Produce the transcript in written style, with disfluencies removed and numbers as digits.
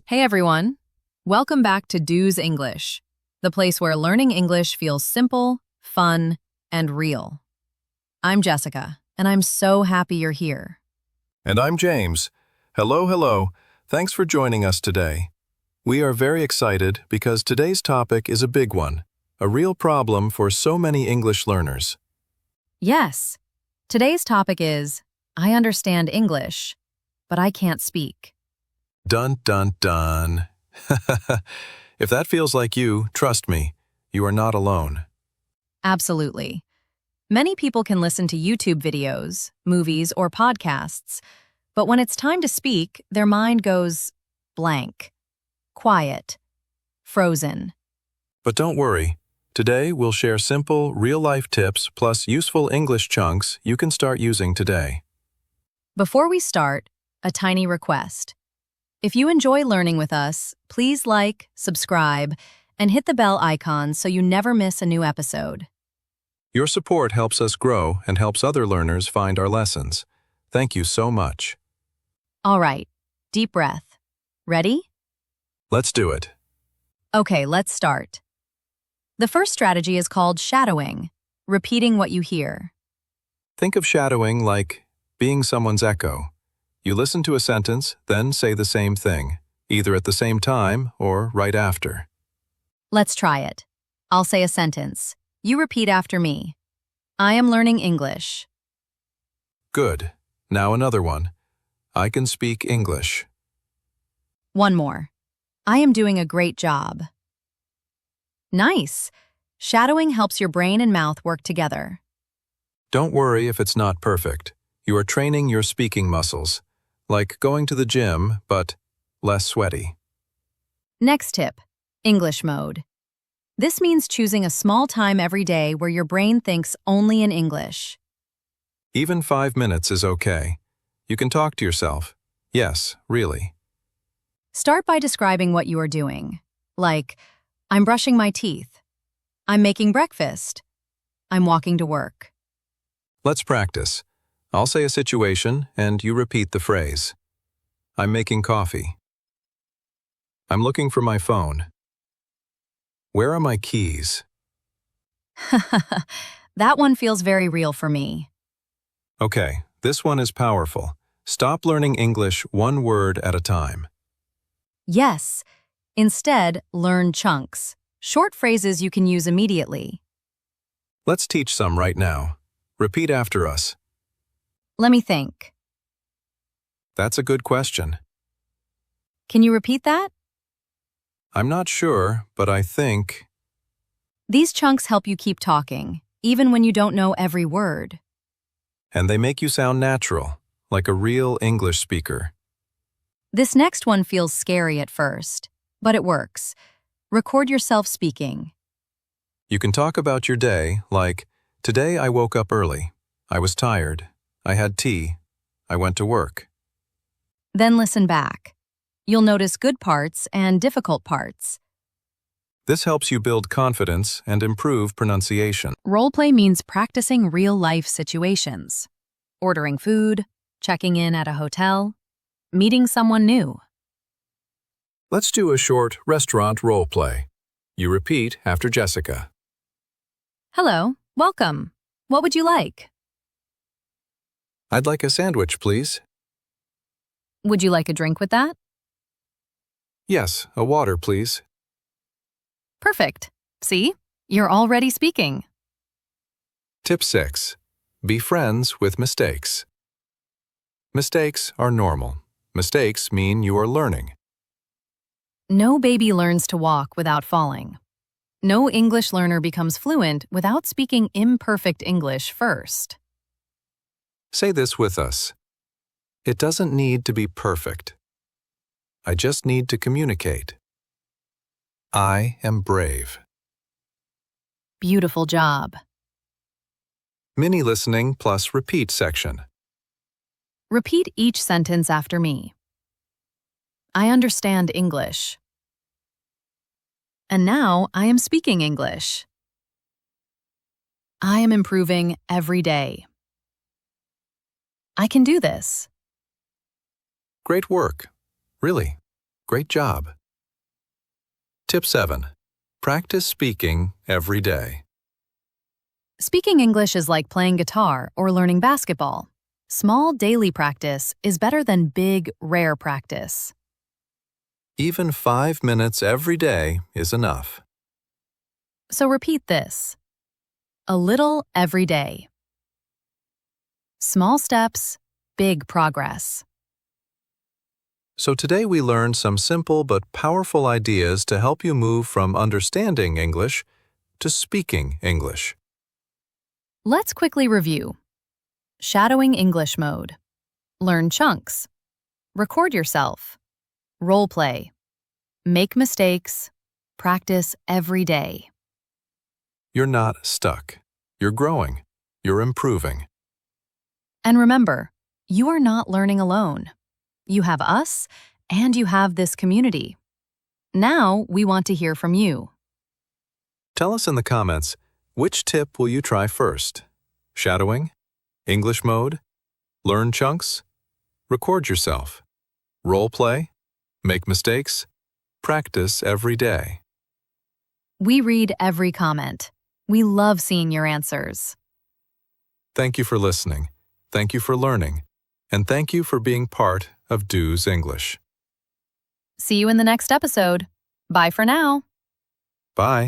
Hey everyone! Welcome back to Do's English, the place where learning English feels simple, fun, and real. I'm Jessica, and I'm so happy you're here. And I'm James. Hello, hello. Thanks for joining us today. We are very excited because today's topic is a big one, a real problem for so many English learners. Yes, today's topic is, I understand English, but I can't speak. Dun, dun, dun. If that feels like you, trust me, you are not alone. Absolutely. Many people can listen to YouTube videos, movies, or podcasts, but when it's time to speak, their mind goes blank, quiet, frozen. But don't worry. Today, we'll share simple, real-life tips plus useful English chunks you can start using today. Before we start, a tiny request. If you enjoy learning with us, please like, subscribe, and hit the bell icon so you never miss a new episode. Your support helps us grow and helps other learners find our lessons. Thank you so much. All right, deep breath. Ready? Let's do it. Okay, let's start. The first strategy is called shadowing, repeating what you hear. Think of shadowing like being someone's echo. You listen to a sentence, then say the same thing, either at the same time or right after. Let's try it. I'll say a sentence. You repeat after me. I am learning English. Good. Now another one. I can speak English. One more. I am doing a great job. Nice. Shadowing helps your brain and mouth work together. Don't worry if it's not perfect. You are training your speaking muscles, like going to the gym, but less sweaty. Next tip, English mode. This means choosing a small time every day where your brain thinks only in English. Even 5 minutes is okay. You can talk to yourself. Yes, really. Start by describing what you are doing, like, I'm brushing my teeth. I'm making breakfast. I'm walking to work. Let's practice. I'll say a situation and you repeat the phrase. I'm making coffee. I'm looking for my phone. Where are my keys? That one feels very real for me. Okay, this one is powerful. Stop learning English one word at a time. Yes. Instead, learn chunks, short phrases you can use immediately. Let's teach some right now. Repeat after us. Let me think. That's a good question. Can you repeat that? I'm not sure, but I think... These chunks help you keep talking, even when you don't know every word. And they make you sound natural, like a real English speaker. This next one feels scary at first, but it works. Record yourself speaking. You can talk about your day, like, today I woke up early. I was tired. I had tea. I went to work. Then listen back. You'll notice good parts and difficult parts. This helps you build confidence and improve pronunciation. Roleplay means practicing real-life situations. Ordering food, checking in at a hotel, meeting someone new. Let's do a short restaurant role play. You repeat after Jessica. Hello, welcome. What would you like? I'd like a sandwich, please. Would you like a drink with that? Yes, a water, please. Perfect. See? You're already speaking. Tip 6. Be friends with mistakes. Mistakes are normal. Mistakes mean you are learning. No baby learns to walk without falling. No English learner becomes fluent without speaking imperfect English first. Say this with us. It doesn't need to be perfect. I just need to communicate. I am brave. Beautiful job. Mini listening plus repeat section. Repeat each sentence after me. I understand English. And now I am speaking English. I am improving every day. I can do this. Great work. Really. Great job. Tip 7. Practice speaking every day. Speaking English is like playing guitar or learning basketball. Small daily practice is better than big, rare practice. Even 5 minutes every day is enough. So repeat this. A little every day. Small steps, big progress. So today we learned some simple but powerful ideas to help you move from understanding English to speaking English. Let's quickly review. Shadowing English mode. Learn chunks. Record yourself. Role play. Make mistakes. Practice every day. You're not stuck. You're growing. You're improving. And remember, you are not learning alone. You have us, and you have this community. Now we want to hear from you. Tell us in the comments, which tip will you try first? Shadowing? English mode? Learn chunks? Record yourself? Role play? Make mistakes? Practice every day. We read every comment. We love seeing your answers. Thank you for listening. Thank you for learning. And thank you for being part of Do's English. See you in the next episode. Bye for now. Bye.